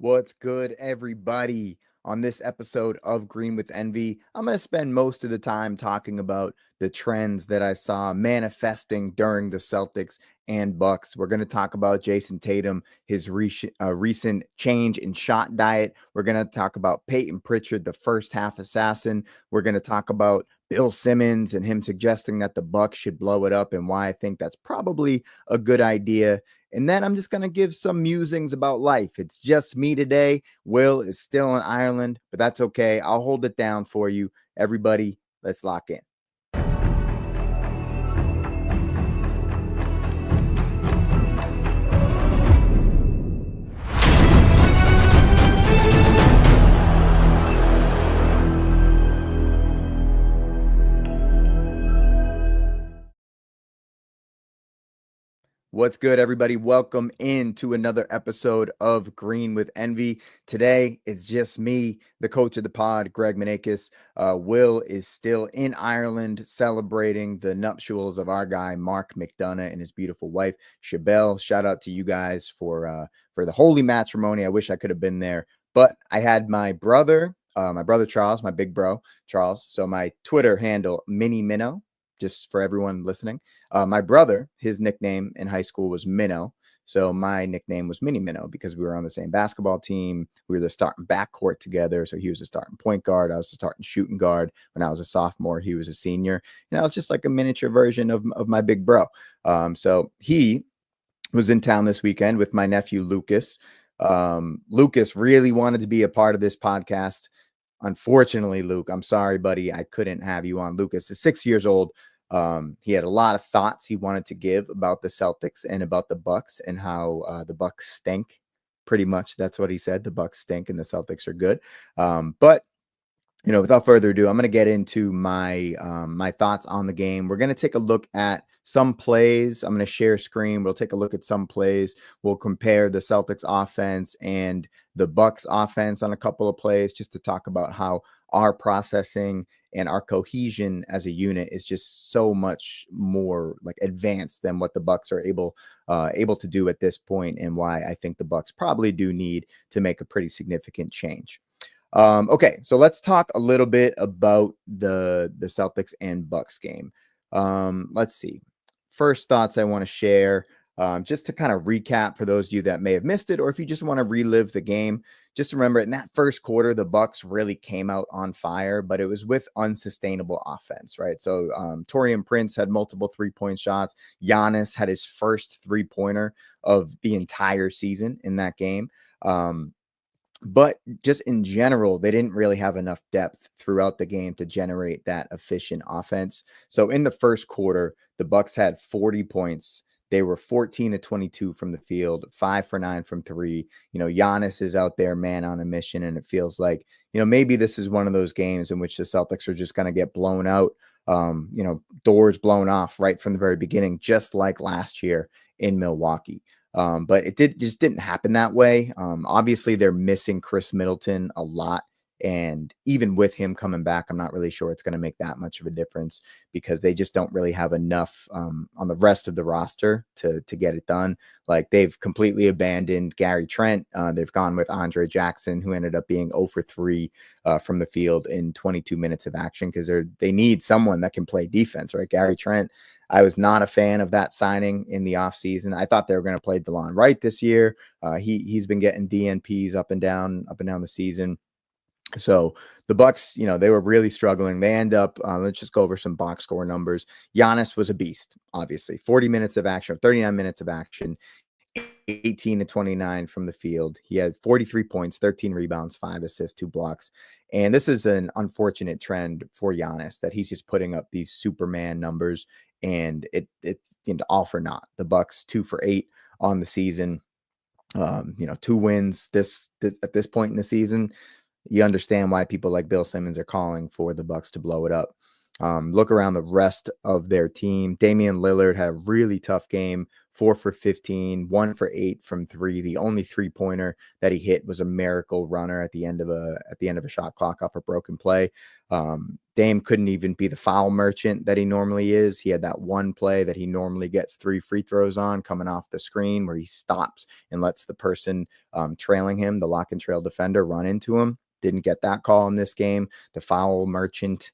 What's good, everybody? On this episode of Green with Envy, I'm going to spend most of the time talking about the trends that I saw manifesting during the Celtics and Bucks. We're going to talk about Jayson Tatum, his recent change in shot diet. We're going to talk about Payton Pritchard, the first half assassin. We're going to talk about Bill Simmons and him suggesting that the Bucks should blow it up and why I think that's probably a good idea. And then I'm just going to give some musings about life. It's just me today. Will is still in Ireland, but that's okay. I'll hold it down for you. Everybody, let's lock in. What's good, everybody? Welcome into another episode of Green with Envy. Today, it's just me, the coach of the pod, Greg Manakis. Will is still in Ireland celebrating the nuptials of our guy, Mark McDonough, and his beautiful wife, Shabelle. Shout out to you guys for the holy matrimony. I wish I could have been there, but I had my brother Charles, my big bro, Charles. So my Twitter handle, Mini Minnow, just for everyone listening. My brother, his nickname in high school was Minnow. So my nickname was Mini Minnow because we were on the same basketball team. We were the starting backcourt together. So he was a starting point guard. I was a starting shooting guard. When I was a sophomore, he was a senior. And I was just like a miniature version of my big bro. So he was in town this weekend with my nephew, Lucas. Lucas really wanted to be a part of this podcast. Unfortunately, Luke, I'm sorry, buddy, I couldn't have you on. Lucas is 6 years old. He had a lot of thoughts he wanted to give about the Celtics and about the Bucks and how the Bucks stink. Pretty much that's what he said. The Bucks stink and the Celtics are good. But without further ado, I'm going to get into my my thoughts on the game. We're going to take a look at some plays. I'm going to share screen. We'll take a look at some plays. We'll compare the Celtics offense and the Bucks offense on a couple of plays just to talk about how our processing and our cohesion as a unit is just so much more like advanced than what the Bucks are able to do at this point, and why I think the Bucks probably do need to make a pretty significant change. Okay, so let's talk a little bit about the Celtics and Bucks game. Let's see. First thoughts I want to share, just to kind of recap for those of you that may have missed it, or if you just want to relive the game. Just remember, in that first quarter, the Bucks really came out on fire, but it was with unsustainable offense, right? So Taurean Prince had multiple three-point shots. Giannis had his first three-pointer of the entire season in that game. But just in general, they didn't really have enough depth throughout the game to generate that efficient offense. So in the first quarter, the Bucks had 40 points. They were 14 to 22 from the field, 5 for 9 from three. Giannis is out there, man on a mission, and it feels like, maybe this is one of those games in which the Celtics are just going to get blown out, doors blown off right from the very beginning, just like last year in Milwaukee. But it just didn't happen that way. Obviously, they're missing Chris Middleton a lot. And even with him coming back, I'm not really sure it's going to make that much of a difference because they just don't really have enough on the rest of the roster to get it done. Like, they've completely abandoned Gary Trent. They've gone with Andre Jackson, who ended up being 0 for 3 from the field in 22 minutes of action because they need someone that can play defense, right? Gary Trent, I was not a fan of that signing in the offseason. I thought they were going to play DeLon Wright this year. He's been getting DNPs up and down the season. So the Bucks, they were really struggling. They end up, let's just go over some box score numbers. Giannis was a beast, obviously. 40 minutes of action, 39 minutes of action, 18 to 29 from the field. He had 43 points, 13 rebounds, 5 assists, 2 blocks. And this is an unfortunate trend for Giannis that he's just putting up these Superman numbers, and it all for naught. The Bucks 2 for 8 on the season. 2 wins this at this point in the season. You understand why people like Bill Simmons are calling for the Bucks to blow it up. Look around the rest of their team. Damian Lillard had a really tough game, 4 for 15, 1 for 8 from 3. The only three-pointer that he hit was a miracle runner at the end of a shot clock off a broken play. Dame couldn't even be the foul merchant that he normally is. He had that one play that he normally gets 3 free throws on coming off the screen where he stops and lets the person trailing him, the lock and trail defender, run into him. Didn't get that call in this game. The foul merchant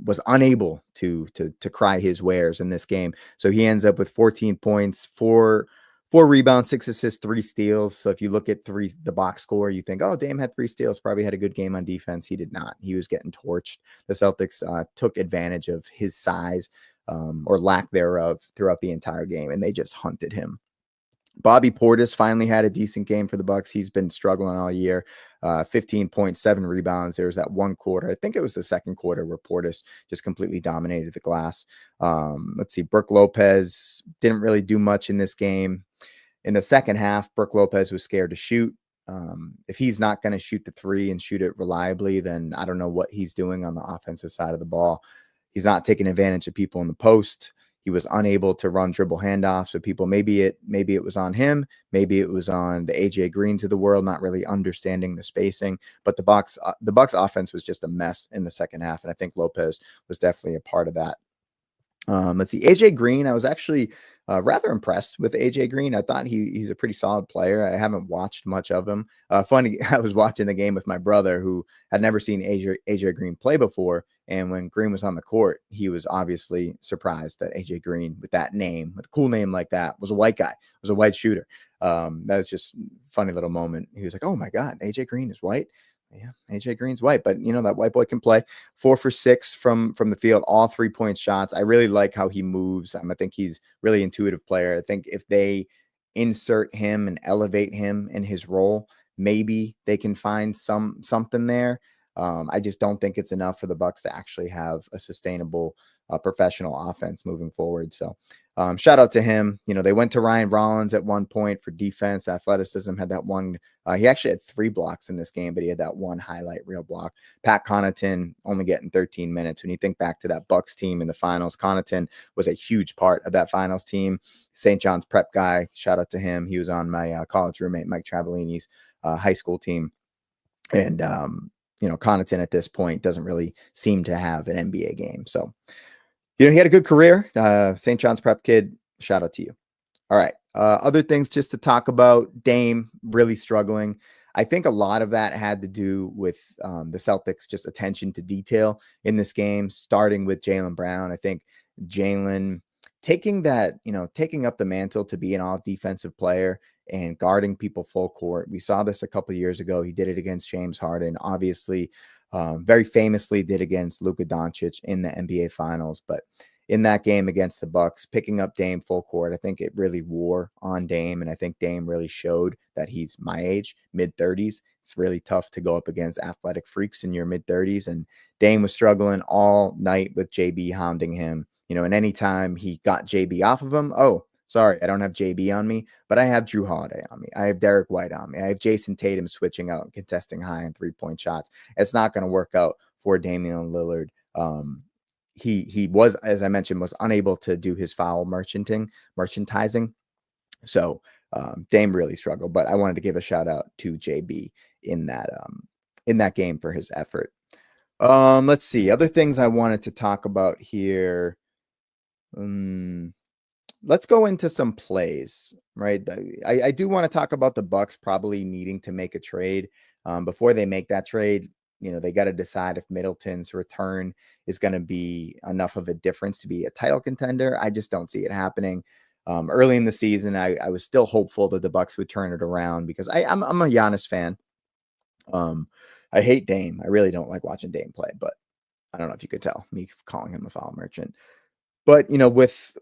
was unable to cry his wares in this game. So he ends up with 14 points, four rebounds, 6 assists, 3 steals. So if you look at the box score, you think, oh, Dame had 3 steals, probably had a good game on defense. He did not. He was getting torched. The Celtics took advantage of his size or lack thereof throughout the entire game, and they just hunted him. Bobby Portis finally had a decent game for the Bucks. He's been struggling all year. 15.7 rebounds. There was that one quarter, I think it was the second quarter, where Portis just completely dominated the glass. Let's see, Brook Lopez didn't really do much in this game. In the second half, Brook Lopez was scared to shoot. If he's not going to shoot the 3 and shoot it reliably, then I don't know what he's doing on the offensive side of the ball. He's not taking advantage of people in the post. He was unable to run dribble handoffs with people. Maybe it was on him. Maybe it was on the AJ Greens of the world, not really understanding the spacing. But the Bucks offense was just a mess in the second half, and I think Lopez was definitely a part of that. Let's see, AJ Green. I was actually rather impressed with AJ Green. I thought he's a pretty solid player. I haven't watched much of him. Funny, I was watching the game with my brother who had never seen AJ Green play before. And when Green was on the court, he was obviously surprised that AJ Green, with that name, with a cool name like that, was a white guy, was a white shooter. That was just a funny little moment. He was like, oh my God, AJ Green is white. Yeah, AJ Green's white, but that white boy can play. 4 for 6 from the field, all 3-point shots. I really like how he moves. I think he's really intuitive player. I think if they insert him and elevate him in his role, maybe they can find something there. I just don't think it's enough for the Bucks to actually have a sustainable professional offense moving forward. So shout out to him. They went to Ryan Rollins at one point for defense, athleticism, had that one. He actually had 3 blocks in this game, but he had that one highlight reel block. Pat Connaughton only getting 13 minutes. When you think back to that Bucks team in the finals, Connaughton was a huge part of that finals team. St. John's prep guy, shout out to him. He was on my college roommate Mike Travellini's high school team. And, Connaughton at this point doesn't really seem to have an NBA game. So, he had a good career. St. John's prep kid, shout out to you. All right. Other things just to talk about. Dame really struggling. I think a lot of that had to do with the Celtics' just attention to detail in this game, starting with Jaylen Brown. I think Jaylen taking up the mantle to be an all-defensive player and guarding people full court. We saw this a couple of years ago. He did it against James Harden, obviously, very famously did against Luka Doncic in the NBA Finals. But in that game against the Bucks, picking up Dame full court, I think it really wore on Dame. And I think Dame really showed that he's my age, mid-30s. It's really tough to go up against athletic freaks in your mid-30s. And Dame was struggling all night with JB hounding him. And anytime he got JB off of him, oh, sorry, I don't have JB on me, but I have Drew Holiday on me. I have Derek White on me. I have Jayson Tatum switching out and contesting high and 3-point shots. It's not going to work out for Damian Lillard. He was, as I mentioned, was unable to do his foul merchandising. So Dame really struggled, but I wanted to give a shout out to JB in that game for his effort. Let's see. Other things I wanted to talk about here. Let's go into some plays, right? I do want to talk about the Bucks probably needing to make a trade. Before they make that trade, they got to decide if Middleton's return is going to be enough of a difference to be a title contender. I just don't see it happening. Early in the season, I was still hopeful that the Bucks would turn it around because I'm a Giannis fan. I hate Dame. I really don't like watching Dame play, but I don't know if you could tell me calling him a foul merchant. But, with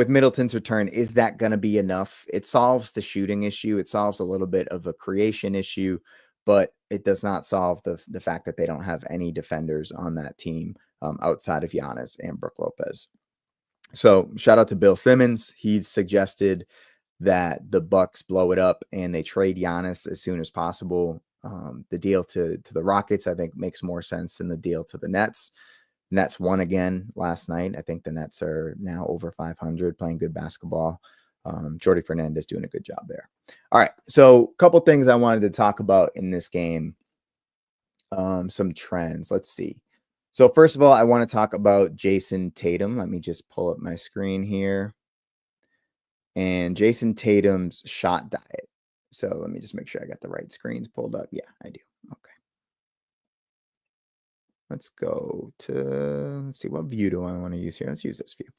Middleton's return, is that going to be enough? It solves the shooting issue. It solves a little bit of a creation issue, but it does not solve the fact that they don't have any defenders on that team outside of Giannis and Brook Lopez. So shout out to Bill Simmons. He suggested that the Bucks blow it up and they trade Giannis as soon as possible. The deal to the Rockets, I think, makes more sense than the deal to the Nets. Nets won again last night. I think the Nets are now over 500, playing good basketball. Jordy Fernandez doing a good job there. All right. So a couple things I wanted to talk about in this game. Some trends. Let's see. So first of all, I want to talk about Jayson Tatum. Let me just pull up my screen here. And Jayson Tatum's shot diet. So let me just make sure I got the right screens pulled up. Yeah, I do. Okay. Let's go to, let's see, what view do I want to use here? Let's use this view.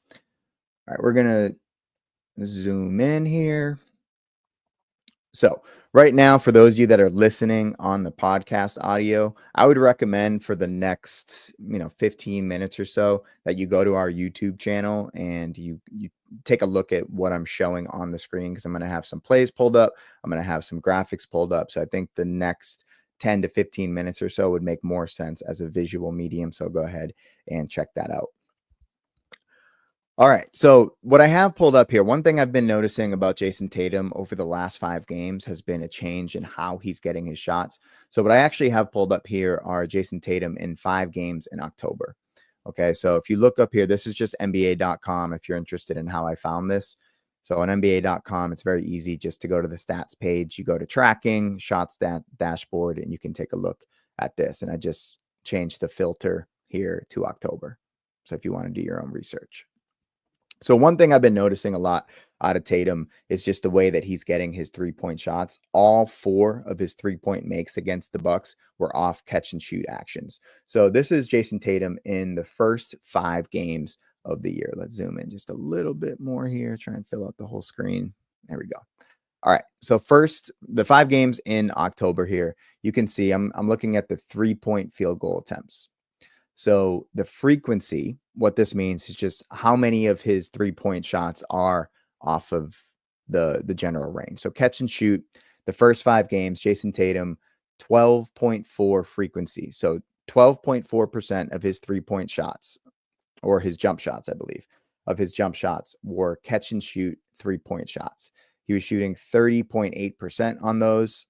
All right, we're going to zoom in here. So right now, for those of you that are listening on the podcast audio, I would recommend for the next, 15 minutes or so that you go to our YouTube channel and you take a look at what I'm showing on the screen, because I'm going to have some plays pulled up. I'm going to have some graphics pulled up. So I think the next 10 to 15 minutes or so would make more sense as a visual medium. So go ahead and check that out. All right. So what I have pulled up here, one thing I've been noticing about Jayson Tatum over the last 5 games has been a change in how he's getting his shots. So what I actually have pulled up here are Jayson Tatum in 5 games in October. Okay. So if you look up here, this is just NBA.com if you're interested in how I found this. So on NBA.com, it's very easy just to go to the stats page. You go to tracking, shot stat dashboard, and you can take a look at this. And I just changed the filter here to October. So if you want to do your own research. So one thing I've been noticing a lot out of Tatum is just the way that he's getting his 3-point shots. All 4 of his 3-point makes against the Bucks were off catch and shoot actions. So this is Jayson Tatum in the first 5 games of the year. Let's zoom in just a little bit more here. Try and fill out the whole screen. There we go. All right. So first, the 5 games in October here, you can see I'm looking at the 3-point field goal attempts. So the frequency, what this means is just how many of his 3-point shots are off of the general range. So catch and shoot, the first 5 games, Jayson Tatum, 12.4 frequency. So 12.4% of his 3-point shots, or his jump shots, I believe, of his jump shots were catch and shoot 3-point shots. He was shooting 30.8% on those.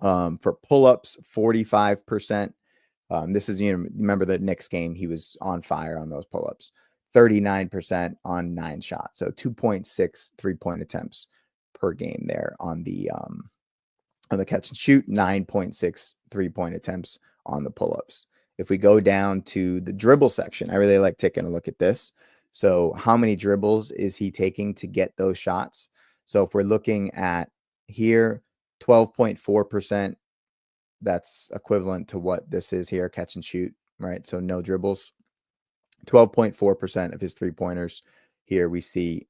For pull-ups, 45%. This is, remember the Knicks game, he was on fire on those pull-ups. 39% on 9 shots. So 2.6 3-point attempts per game there on the catch and shoot, 9.6 3-point attempts on the pull-ups. If we go down to the dribble section, I really like taking a look at this. So how many dribbles is he taking to get those shots? So if we're looking at here, 12.4%, that's equivalent to what this is here, catch and shoot, right? So no dribbles. 12.4% of his 3-pointers here we see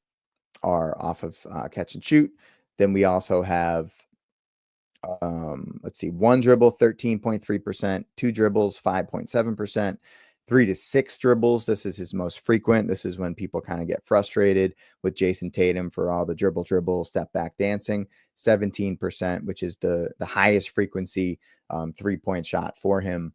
are off of catch and shoot. Then we also have, let's see, 1 dribble, 13.3%, 2 dribbles, 5.7%, 3 to 6 dribbles. This is his most frequent. This is when people kind of get frustrated with Jayson Tatum for all the dribble, step back dancing. 17%, which is the highest frequency 3-point shot for him,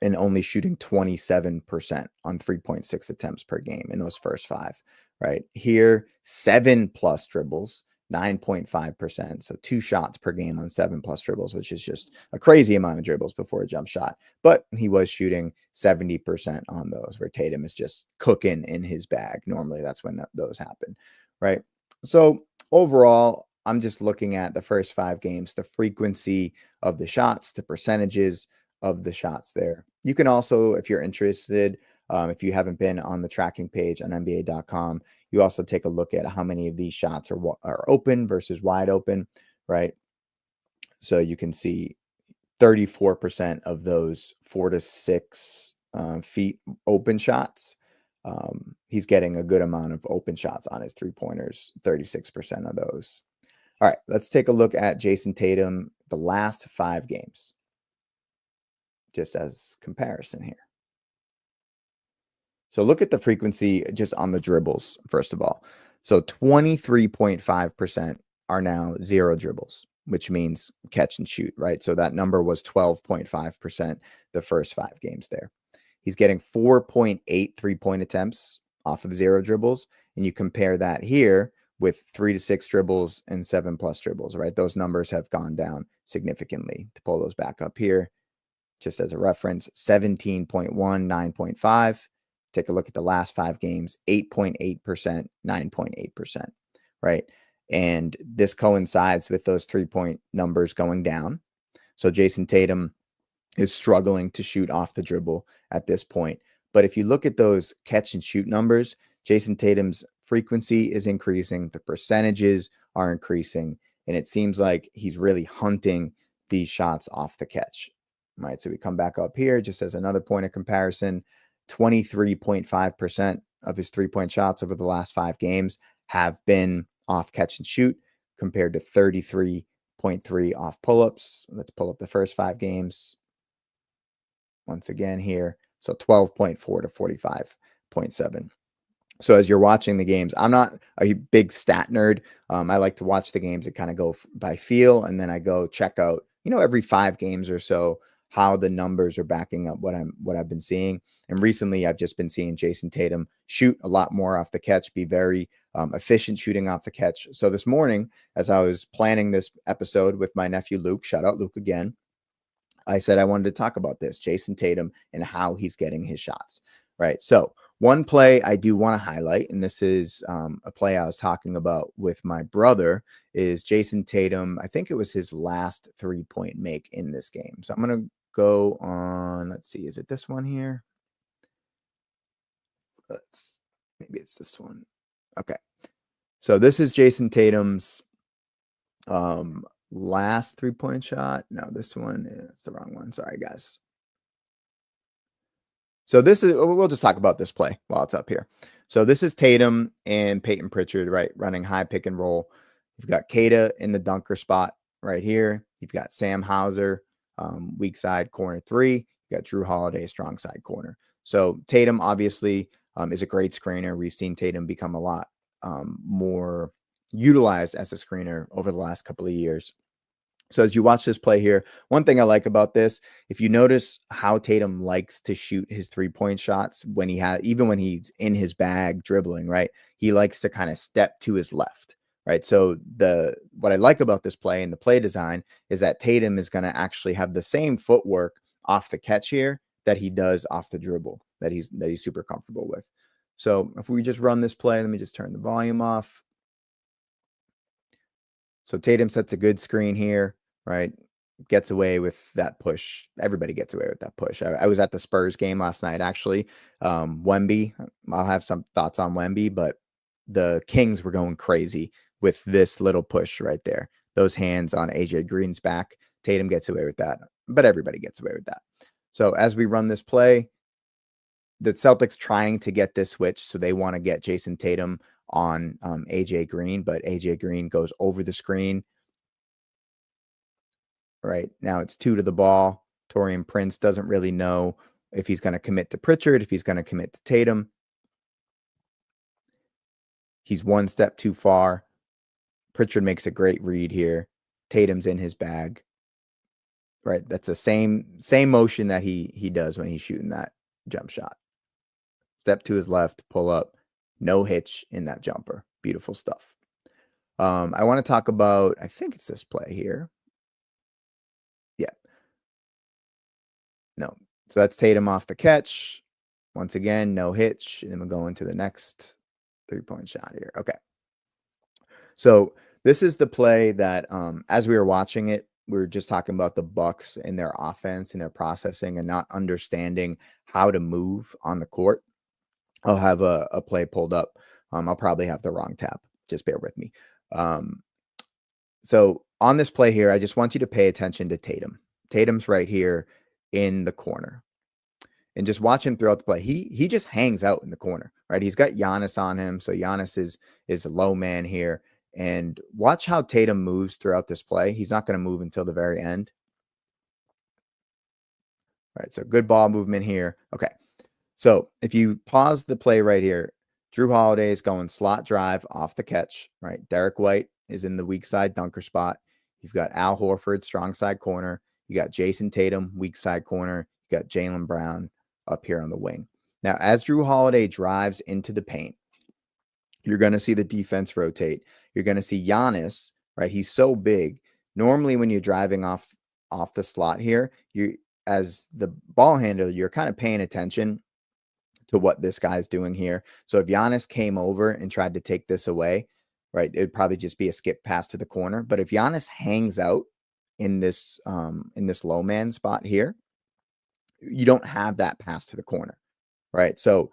and only shooting 27% on 3.6 attempts per game in those first 5, right? Here, 7+ dribbles, 9.5%. So 2 shots per game on 7+ dribbles, which is just a crazy amount of dribbles before a jump shot. But he was shooting 70% on those, where Tatum is just cooking in his bag. Normally that's when those happen, right? So overall, I'm just looking at the first 5 games, the frequency of the shots, the percentages of the shots there. You can also, if you're interested, if you haven't been on the tracking page on NBA.com, you also take a look at how many of these shots are open versus wide open, right? So you can see 34% of those 4 to 6 feet open shots. He's getting a good amount of open shots on his 3-pointers, 36% of those. All right, let's take a look at Jayson Tatum the last 5 games, just as comparison here. So look at the frequency just on the dribbles, first of all. So 23.5% are now 0 dribbles, which means catch and shoot, right? So that number was 12.5% the first 5 games there. He's getting 4.8 3-point attempts off of 0 dribbles. And you compare that here with 3 to 6 dribbles and 7+ dribbles, right? Those numbers have gone down significantly. To pull those back up here, just as a reference, 17.1, 9.5. Take a look at the last 5 games, 8.8%, 9.8%. right? And this coincides with those 3-point numbers going down. So Jayson Tatum is struggling to shoot off the dribble at this point. But if you look at those catch and shoot numbers, Jayson Tatum's frequency is increasing, the percentages are increasing, and it seems like he's really hunting these shots off the catch. Right. So we come back up here just as another point of comparison. 23.5% of his 3-point shots over the last 5 games have been off catch and shoot compared to 33.3 off pull-ups. Let's pull up the first 5 games once again here. So 12.4 to 45.7. So as you're watching the games, I'm not a big stat nerd. I like to watch the games and kind of go by feel, and then I go check out, every 5 games or so, how the numbers are backing up what I've been seeing. And recently, I've just been seeing Jayson Tatum shoot a lot more off the catch, be very efficient shooting off the catch. So this morning, as I was planning this episode with my nephew Luke, shout out Luke again, I said I wanted to talk about this, Jayson Tatum, and how he's getting his shots. Right. So one play I do want to highlight, and this is a play I was talking about with my brother, is Jayson Tatum. I think it was his last 3-point make in this game. So I'm going to go on. Let's see. Is it this one here? Maybe it's this one. Okay. So this is Jayson Tatum's last 3-point shot. No, this one is the wrong one. Sorry, guys. So we'll just talk about this play while it's up here. So this is Tatum and Payton Pritchard, right? Running high pick and roll. You've got Kata in the dunker spot right here. You've got Sam Hauser, weak side corner 3. You've got Jrue Holiday, strong side corner. So Tatum obviously is a great screener. We've seen Tatum become a lot more utilized as a screener over the last couple of years. So as you watch this play here, one thing I like about this, if you notice how Tatum likes to shoot his 3-point shots even when he's in his bag dribbling, right? He likes to kind of step to his left, right? So what I like about this play and the play design is that Tatum is going to actually have the same footwork off the catch here that he does off the dribble, that he's super comfortable with. So if we just run this play, let me just turn the volume off. So Tatum sets a good screen here, right? Gets away with that push. Everybody gets away with that push. I was at the Spurs game last night, actually. Wemby, I'll have some thoughts on Wemby, but the Kings were going crazy with this little push right there. Those hands on AJ Green's back. Tatum gets away with that, but everybody gets away with that. So as we run this play, the Celtics trying to get this switch, so they want to get Jayson Tatum on AJ Green, but AJ Green goes over the screen. Right now it's 2 to the ball. Taurean Prince doesn't really know if he's going to commit to Pritchard, if he's going to commit to Tatum. He's one step too far. Pritchard makes a great read here. Tatum's in his bag. Right, that's the same motion that he does when he's shooting that jump shot. Step to his left, pull up, no hitch in that jumper. Beautiful stuff. I want to talk about, I think it's this play here. Yeah. No. So that's Tatum off the catch. Once again, no hitch. And then we'll go into the next 3-point shot here. Okay. So this is the play that as we were watching it, we were just talking about the Bucks and their offense and their processing and not understanding how to move on the court. I'll have a play pulled up. I'll probably have the wrong tab. Just bear with me. So on this play here, I just want you to pay attention to Tatum. Tatum's right here in the corner. And just watch him throughout the play. He just hangs out in the corner, right? He's got Giannis on him. So Giannis is a low man here. And watch how Tatum moves throughout this play. He's not going to move until the very end. All right, so good ball movement here. Okay. So if you pause the play right here, Jrue Holiday is going slot drive off the catch, right? Derek White is in the weak side dunker spot. You've got Al Horford, strong side corner. You got Jayson Tatum, weak side corner. You got Jaylen Brown up here on the wing. Now, as Jrue Holiday drives into the paint, you're going to see the defense rotate. You're going to see Giannis, right? He's so big. Normally, when you're driving off the slot here, as the ball handler, you're kind of paying attention to what this guy's doing here. So if Giannis came over and tried to take this away, right? It'd probably just be a skip pass to the corner. But if Giannis hangs out in this low man spot here, you don't have that pass to the corner, right? So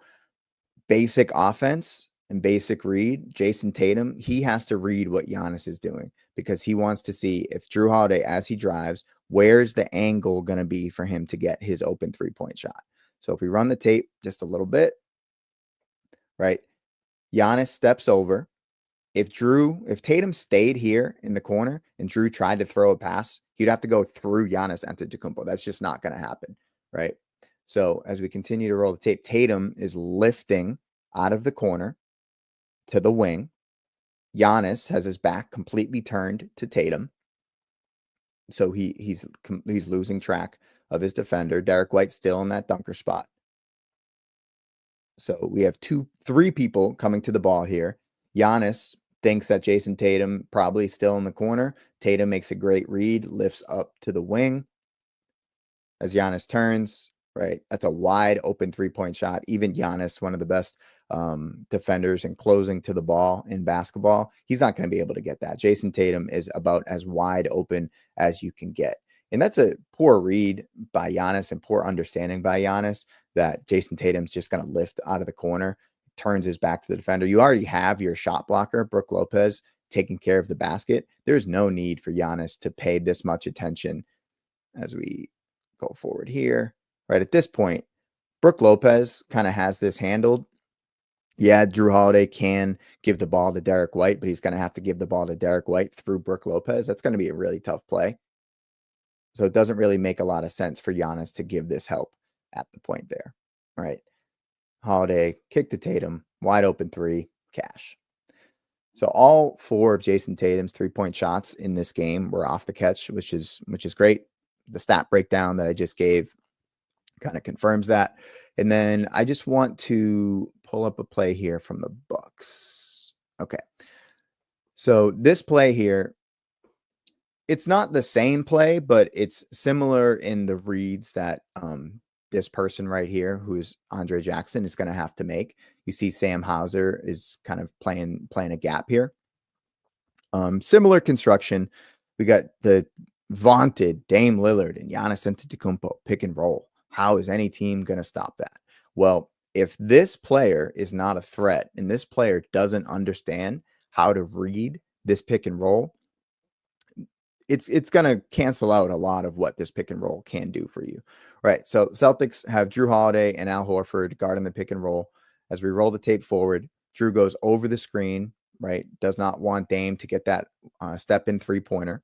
basic offense and basic read, Jayson Tatum, he has to read what Giannis is doing because he wants to see if Jrue Holiday, as he drives, where's the angle going to be for him to get his open 3-point shot. So if we run the tape just a little bit, right? Giannis steps over. If Tatum stayed here in the corner and Jrue tried to throw a pass, he'd have to go through Giannis Antetokounmpo. That's just not going to happen, right? So as we continue to roll the tape, Tatum is lifting out of the corner to the wing. Giannis has his back completely turned to Tatum. So he's losing track of his defender. Derek White's still in that dunker spot. So we have 3 people coming to the ball here. Giannis thinks that Jayson Tatum probably still in the corner. Tatum makes a great read, lifts up to the wing. As Giannis turns, right? That's a wide open 3-point shot. Even Giannis, one of the best defenders and closing to the ball in basketball, he's not going to be able to get that. Jayson Tatum is about as wide open as you can get. And that's a poor read by Giannis and poor understanding by Giannis that Jayson Tatum's just going to lift out of the corner, turns his back to the defender. You already have your shot blocker, Brook Lopez, taking care of the basket. There's no need for Giannis to pay this much attention as we go forward here. Right at this point, Brook Lopez kind of has this handled. Yeah, Jrue Holiday can give the ball to Derek White, but he's going to have to give the ball to Derek White through Brook Lopez. That's going to be a really tough play. So it doesn't really make a lot of sense for Giannis to give this help at the point there, right? Holiday, kick to Tatum, wide open 3, cash. So all 4 of Jayson Tatum's 3-point shots in this game were off the catch, which is great. The stat breakdown that I just gave kind of confirms that. And then I just want to pull up a play here from the Bucks. Okay. So this play here, it's not the same play, but it's similar in the reads that this person right here, who is Andre Jackson, is going to have to make. You see Sam Hauser is kind of playing a gap here. Similar construction. We got the vaunted Dame Lillard and Giannis Antetokounmpo pick and roll. How is any team going to stop that? Well, if this player is not a threat and this player doesn't understand how to read this pick and roll, it's going to cancel out a lot of what this pick and roll can do for you, right? So Celtics have Jrue Holiday and Al Horford guarding the pick and roll. As we roll the tape forward, Jrue goes over the screen, right? Does not want Dame to get that step in 3-pointer.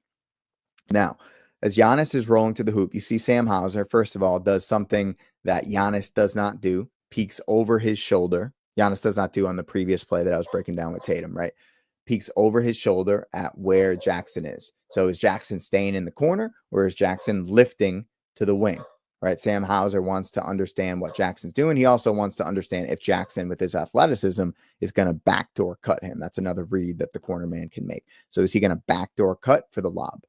Now, as Giannis is rolling to the hoop, you see Sam Hauser, first of all, does something that Giannis does not do, peeks over his shoulder. Giannis does not do on the previous play that I was breaking down with Tatum, right? Peeks over his shoulder at where Jackson is. So is Jackson staying in the corner or is Jackson lifting to the wing, right? Sam Hauser wants to understand what Jackson's doing. He also wants to understand if Jackson, with his athleticism, is going to backdoor cut him. That's another read that the corner man can make. So is he going to backdoor cut for the lob?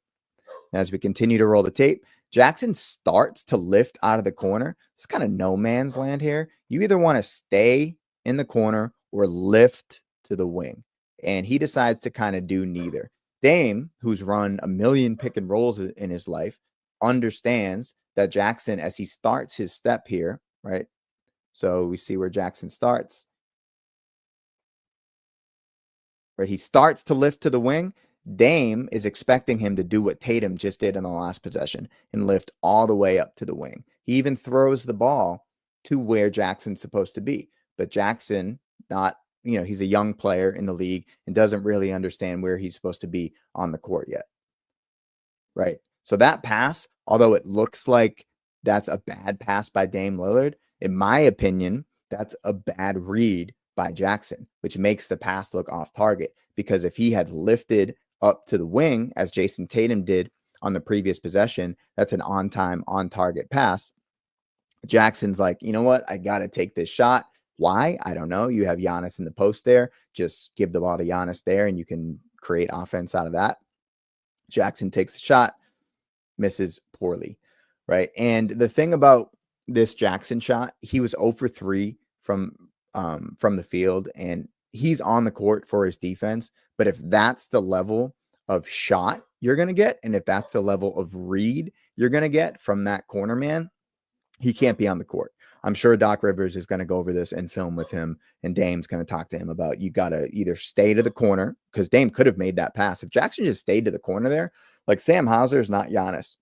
As we continue to roll the tape, Jackson starts to lift out of the corner. It's kind of no man's land here. You either want to stay in the corner or lift to the wing. And he decides to kind of do neither. Dame, who's run a million pick and rolls in his life, understands that Jackson, as he starts his step here, right? So we see where Jackson starts. Right? He starts to lift to the wing. Dame is expecting him to do what Tatum just did in the last possession and lift all the way up to the wing. He even throws the ball to where Jackson's supposed to be. But Jackson, he's a young player in the league and doesn't really understand where he's supposed to be on the court yet. Right? So that pass, although it looks like that's a bad pass by Dame Lillard, in my opinion, that's a bad read by Jackson, which makes the pass look off target. Because if he had lifted up to the wing, as Jayson Tatum did on the previous possession, that's an on-time, on-target pass. Jackson's like, you know what? I got to take this shot. Why? I don't know. You have Giannis in the post there. Just give the ball to Giannis there, and you can create offense out of that. Jackson takes the shot, misses poorly, right? And the thing about this Jackson shot, he was 0 for 3 from the field, and he's on the court for his defense. But if that's the level of shot you're going to get, and if that's the level of read you're going to get from that corner man, he can't be on the court. I'm sure Doc Rivers is going to go over this and film with him, and Dame's going to talk to him about you got to either stay to the corner, because Dame could have made that pass. If Jackson just stayed to the corner there, like Sam Hauser is not Giannis.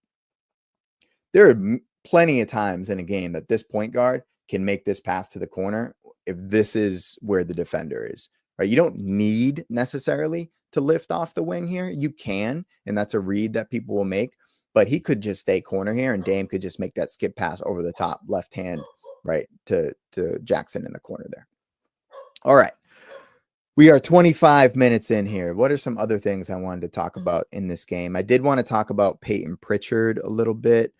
There are plenty of times in a game that this point guard can make this pass to the corner if this is where the defender is, right? You don't need necessarily to lift off the wing here. You can, and that's a read that people will make, but he could just stay corner here, and Dame could just make that skip pass over the top left hand, right, to Jackson in the corner there. All right. We are 25 minutes in here. What are some other things I wanted to talk about in this game? I did want to talk about Payton Pritchard a little bit,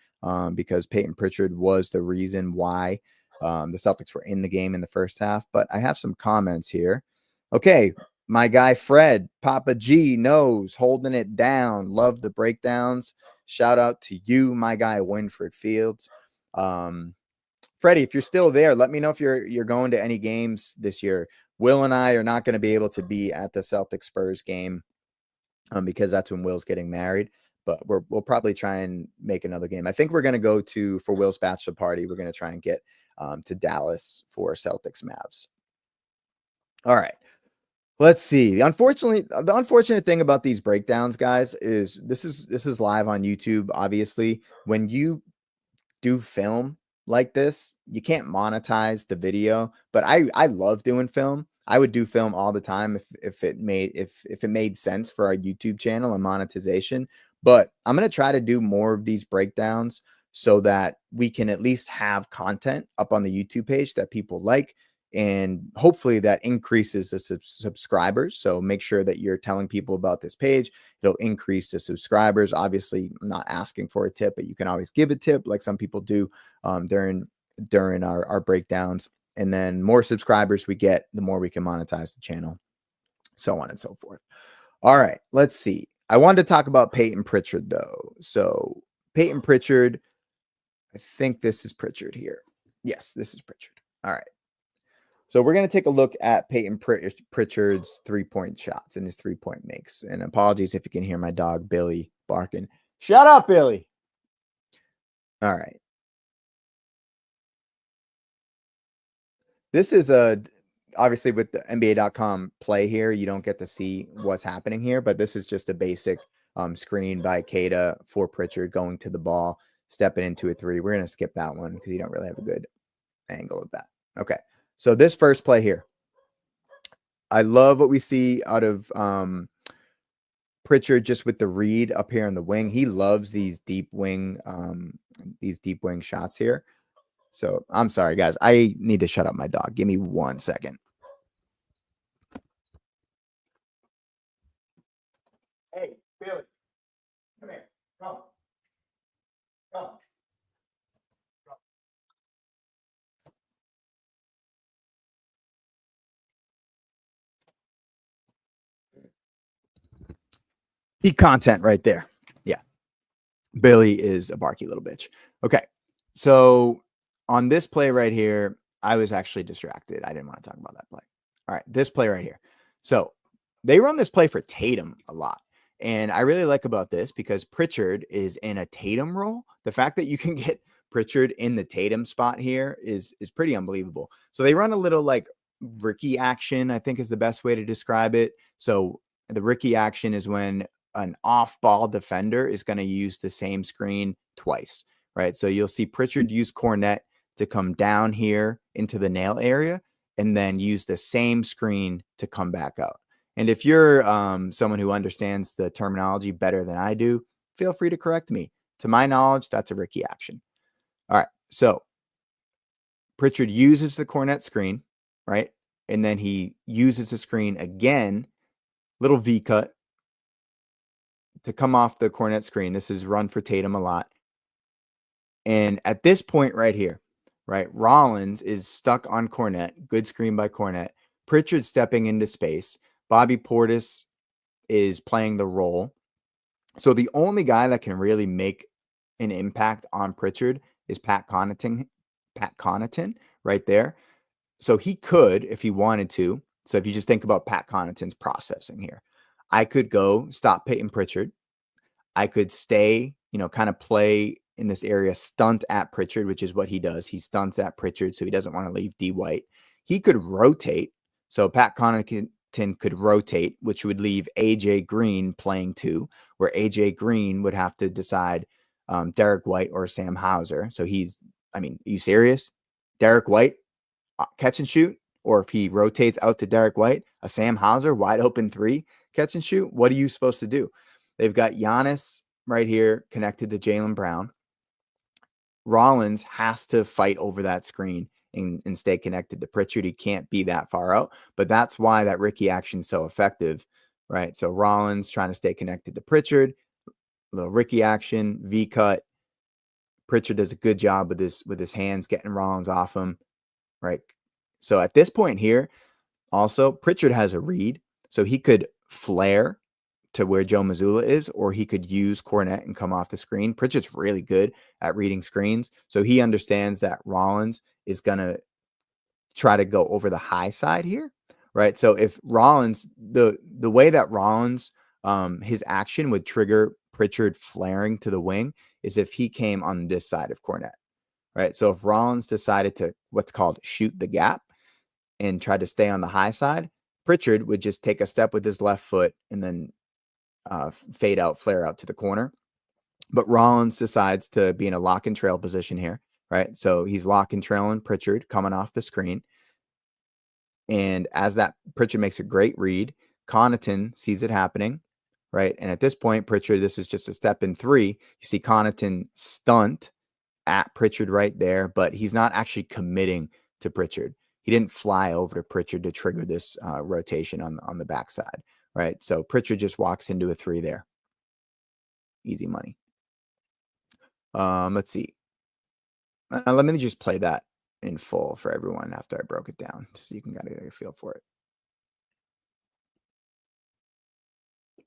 because Payton Pritchard was the reason why the Celtics were in the game in the first half. But I have some comments here. Okay, my guy Fred, Papa G knows, holding it down. Love the breakdowns. Shout out to you, my guy Winfred Fields. Freddie, if you're still there, let me know if you're going to any games this year. Will and I are not going to be able to be at the Celtics Spurs game because that's when Will's getting married. But we'll probably try and make another game. I think we're going to go for Will's bachelor party. We're going to try and get to Dallas for Celtics Mavs. All right. Let's see. The unfortunate thing about these breakdowns, guys, is this is live on YouTube. Obviously, when you do film like this, you can't monetize the video, but I love doing film. I would do film all the time if it made sense for our YouTube channel and monetization. But I'm going to try to do more of these breakdowns so that we can at least have content up on the YouTube page that people like, and hopefully that increases the subscribers. So make sure that you're telling people about this page. It'll increase the subscribers. Obviously, I'm not asking for a tip, but you can always give a tip like some people do during our breakdowns. And then more subscribers we get, the more we can monetize the channel, so on and so forth. All right, let's see. I wanted to talk about Payton Pritchard, though. So Payton Pritchard, I think this is Pritchard here. Yes, this is Pritchard. All right. So we're going to take a look at Payton Pritchard's three-point shots and his three-point makes. And apologies if you can hear my dog, Billy, barking. Shut up, Billy. All right. This is obviously with the NBA.com play here, you don't get to see what's happening here, but this is just a basic screen by Kada for Pritchard going to the ball, stepping into a three. We're going to skip that one because you don't really have a good angle of that. Okay. So this first play here, I love what we see out of Pritchard just with the read up here in the wing. He loves these deep wing shots here. So I'm sorry, guys. I need to shut up my dog. Give me 1 second. Hey, Billy. Come here. Come. Come. Peak content right there. Yeah. Billy is a barky little bitch. Okay. So on this play right here, I was actually distracted. I didn't want to talk about that play. All right. This play right here. So they run this play for Tatum a lot. And I really like about this because Pritchard is in a Tatum role. The fact that you can get Pritchard in the Tatum spot here is pretty unbelievable. So they run a little like Ricky action, I think is the best way to describe it. So the Ricky action is when an off-ball defender is going to use the same screen twice, right? So you'll see Pritchard use Cornet to come down here into the nail area and then use the same screen to come back out. And if you're someone who understands the terminology better than I do, feel free to correct me. To my knowledge, that's a Ricky action. All right, so Pritchard uses the Cornet screen, right? And then he uses the screen again, little V cut, to come off the Cornet screen. This is run for Tatum a lot. And at this point right here, right, Rollins is stuck on Cornet. Good screen by Cornet. Pritchard stepping into space. Bobby Portis is playing the role. So the only guy that can really make an impact on Pritchard is Pat Connaughton right there. So he could, if he wanted to, So if you just think about Pat Connaughton's processing here, I could go stop Payton Pritchard. I could stay, kind of play in this area, stunt at Pritchard, which is what he does. He stunts at Pritchard, so he doesn't want to leave D White. He could rotate. So Pat Connaughton could rotate, which would leave AJ Green playing 2, where AJ Green would have to decide Derek White or Sam Hauser. So are you serious? Derek White, catch and shoot? Or if he rotates out to Derek White, a Sam Hauser wide open 3, catch and shoot? What are you supposed to do? They've got Giannis right here connected to Jaylen Brown. Rollins has to fight over that screen and stay connected to Pritchard. He can't be that far out, but that's why that Ricky action is so effective, right? So Rollins trying to stay connected to Pritchard, little Ricky action, V cut. Pritchard does a good job with his hands getting Rollins off him, right? So at this point here, also Pritchard has a read, so he could flare to where Joe Mazzulla is, or he could use Cornet and come off the screen. Pritchard's really good at reading screens, so he understands that Rollins is going to try to go over the high side here, right? So if Rollins, the way that Rollins, his action would trigger Pritchard flaring to the wing is if he came on this side of Cornet, right? So if Rollins decided to what's called shoot the gap and tried to stay on the high side, Pritchard would just take a step with his left foot and then fade out, flare out to the corner. But Rollins decides to be in a lock and trail position here, right? So he's lock and trailing Pritchard coming off the screen. And as that Pritchard makes a great read, Connaughton sees it happening, right? And at this point, Pritchard, this is just a step in 3. You see Connaughton stunt at Pritchard right there, but he's not actually committing to Pritchard. He didn't fly over to Pritchard to trigger this rotation on the backside, right? So Pritchard just walks into a 3 there. Easy money. Let's see. Let me just play that in full for everyone after I broke it down, so you can kind of get a feel for it.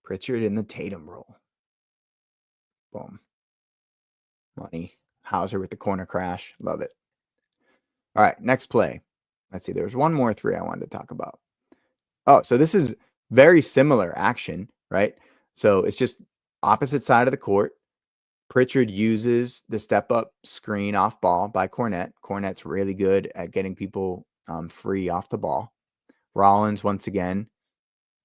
Pritchard in the Tatum roll. Boom. Money. Hauser with the corner crash. Love it. All right, next play. Let's see. There's one more 3 I wanted to talk about. Oh, so this is very similar action, right? So it's just opposite side of the court. Pritchard uses the step-up screen off ball by Cornet. Cornet's really good at getting people free off the ball. Rollins, once again,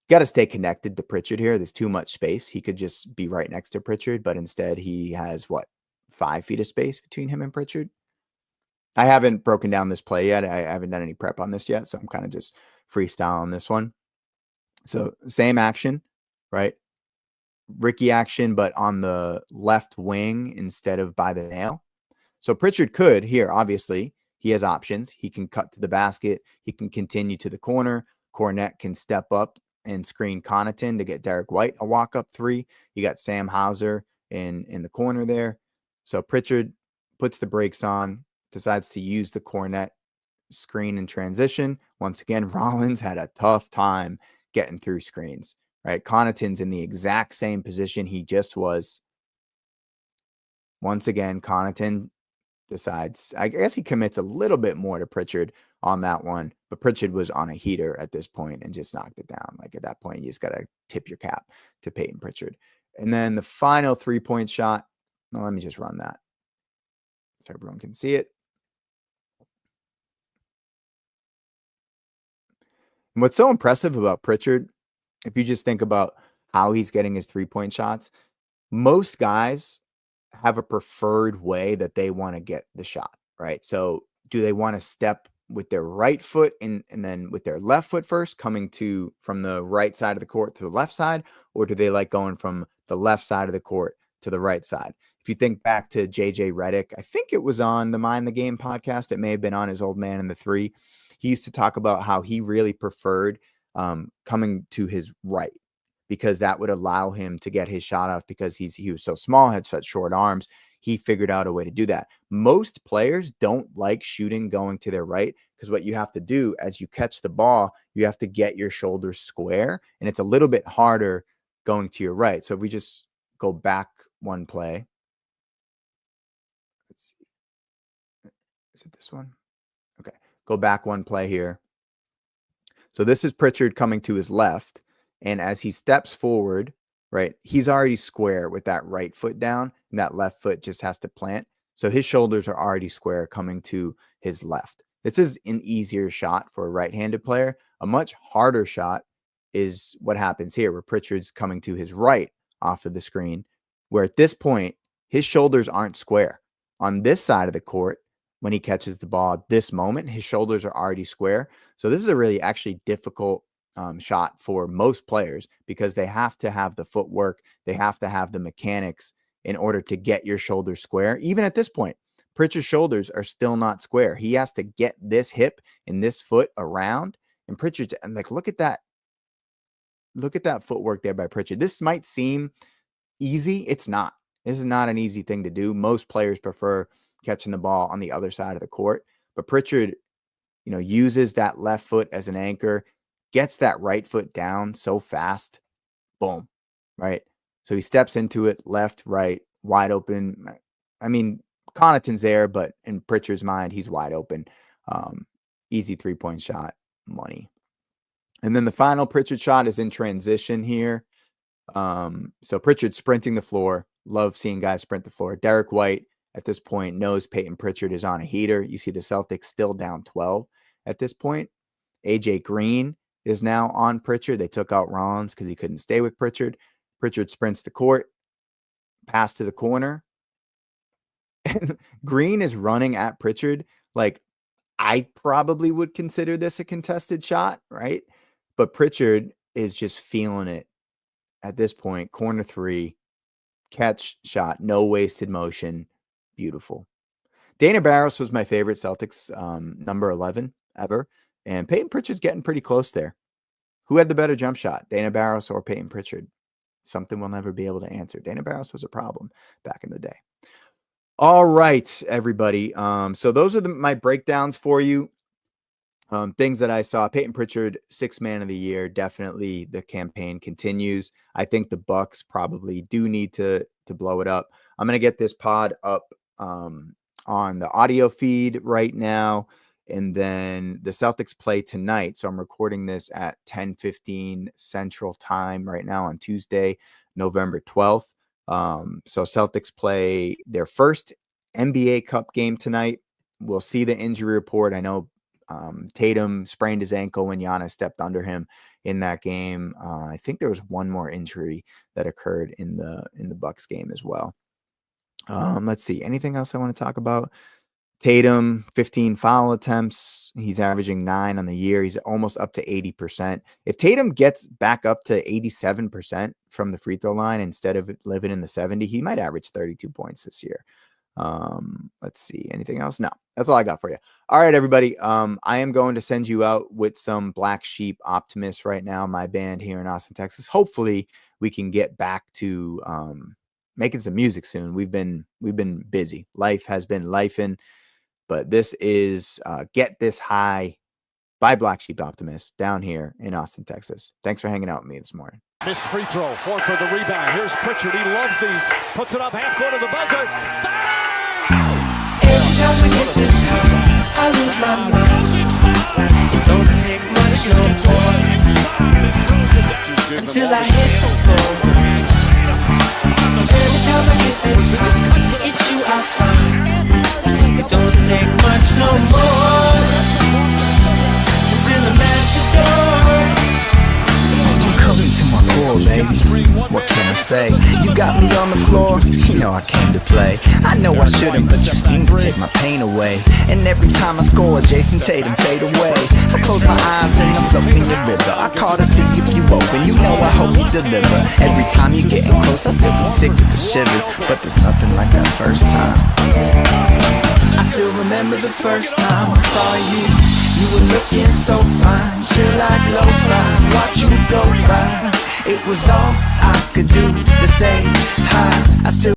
got to stay connected to Pritchard here. There's too much space. He could just be right next to Pritchard, but instead he has, 5 feet of space between him and Pritchard? I haven't broken down this play yet. I haven't done any prep on this yet, so I'm kind of just freestyling this one. So same action, right? Ricky action, but on the left wing instead of by the nail. So Pritchard could here, obviously, he has options. He can cut to the basket. He can continue to the corner. Cornet can step up and screen Connaughton to get Derek White a walk-up 3. You got Sam Hauser in the corner there. So Pritchard puts the brakes on, decides to use the Cornet screen in transition. Once again, Rollins had a tough time getting through screens, right? Connaughton's in the exact same position he just was. Once again, Connaughton decides, I guess he commits a little bit more to Pritchard on that one, but Pritchard was on a heater at this point and just knocked it down. Like at that point, you just got to tip your cap to Payton Pritchard. And then the final 3-point shot, well, let me just run that so everyone can see it. And what's so impressive about Pritchard, if you just think about how he's getting his 3-point shots, most guys have a preferred way that they want to get the shot, right? So do they want to step with their right foot and then with their left foot first, coming from the right side of the court to the left side, or do they like going from the left side of the court to the right side? If you think back to JJ Redick, I think it was on the Mind the Game podcast. It may have been on his Old Man in the 3. He used to talk about how he really preferred coming to his right, because that would allow him to get his shot off because he was so small, had such short arms. He figured out a way to do that. Most players don't like shooting going to their right, because what you have to do as you catch the ball, you have to get your shoulders square, and it's a little bit harder going to your right. So if we just go back one play, let's see. Is it this one? Okay. Go back one play here. So this is Pritchard coming to his left. And as he steps forward, right, he's already square with that right foot down, and that left foot just has to plant. So his shoulders are already square coming to his left. This is an easier shot for a right-handed player. A much harder shot is what happens here, where Pritchard's coming to his right off of the screen, where at this point, his shoulders aren't square. On this side of the court, when he catches the ball at this moment, his shoulders are already square. So this is a really actually difficult shot for most players, because they have to have the footwork, they have to have the mechanics in order to get your shoulders square. Even at this point, Pritchard's shoulders are still not square. He has to get this hip and this foot around. And Pritchard's, and like, look at that. Look at that footwork there by Pritchard. This might seem easy. It's not. This is not an easy thing to do. Most players prefer catching the ball on the other side of the court. But Pritchard, uses that left foot as an anchor, gets that right foot down so fast. Boom. Right? So he steps into it, left, right, wide open. I mean, Connaughton's there, but in Pritchard's mind, he's wide open. Easy three-point shot, money. And then the final Pritchard shot is in transition here. So Pritchard sprinting the floor. Love seeing guys sprint the floor. Derek White at this point knows Payton Pritchard is on a heater. You see the Celtics still down 12 at this point. AJ Green is now on Pritchard. They took out Rollins because he couldn't stay with Pritchard. Pritchard sprints the court, pass to the corner. And Green is running at Pritchard. Like, I probably would consider this a contested shot, right? But Pritchard is just feeling it at this point. Corner three, catch, shot, no wasted motion. Beautiful. Dana Barros was my favorite Celtics number 11 ever. And Payton Pritchard's getting pretty close there. Who had the better jump shot, Dana Barros or Payton Pritchard? Something we'll never be able to answer. Dana Barros was a problem back in the day. All right, everybody. So those are my breakdowns for you. Things that I saw. Payton Pritchard, 6th man of the year. Definitely the campaign continues. I think the Bucks probably do need to blow it up. I'm going to get this pod up on the audio feed right now. And then the Celtics play tonight. So I'm recording this at 10:15 Central Time right now on Tuesday, November 12th. So Celtics play their first NBA Cup game tonight. We'll see the injury report. I know Tatum sprained his ankle when Giannis stepped under him in that game. I think there was one more injury that occurred in the Bucks game as well. Let's see. Anything else I want to talk about? Tatum, 15 foul attempts. He's averaging 9 on the year. He's almost up to 80%. If Tatum gets back up to 87% from the free throw line instead of living in the 70, he might average 32 points this year. Let's see. Anything else? No, that's all I got for you. All right, everybody. I am going to send you out with some Black Sheep Optimists right now, my band here in Austin, Texas. Hopefully we can get back to making some music soon. We've been busy. Life has been lifing. But this is Get This High by Black Sheep Optimists down here in Austin, Texas. Thanks for hanging out with me this morning. Missed free throw. Horford the rebound. Here's Pritchard. He loves these. Puts it up half court of the buzzer. Every time we get this high, I lose my mind. It don't take much no more until I hit the floor. Every time I get this high, it's you I find. It don't take much no more until I'm at your door. I'm coming to my core, baby. What can I say? You got me on the floor, you know I came to play. I know I shouldn't, but you seem to take my pain away. And every time I score, Jayson, Tatum fade away. I close my eyes and I'm floating the river. I call to see if you open, you know I hope you deliver. Every time you getting close, I still be sick with the shivers. But there's nothing like that first time. I still remember the first time I saw you. You were looking so fine, chill like lo-fi, watch you go by. It was all I could do to say hi. I still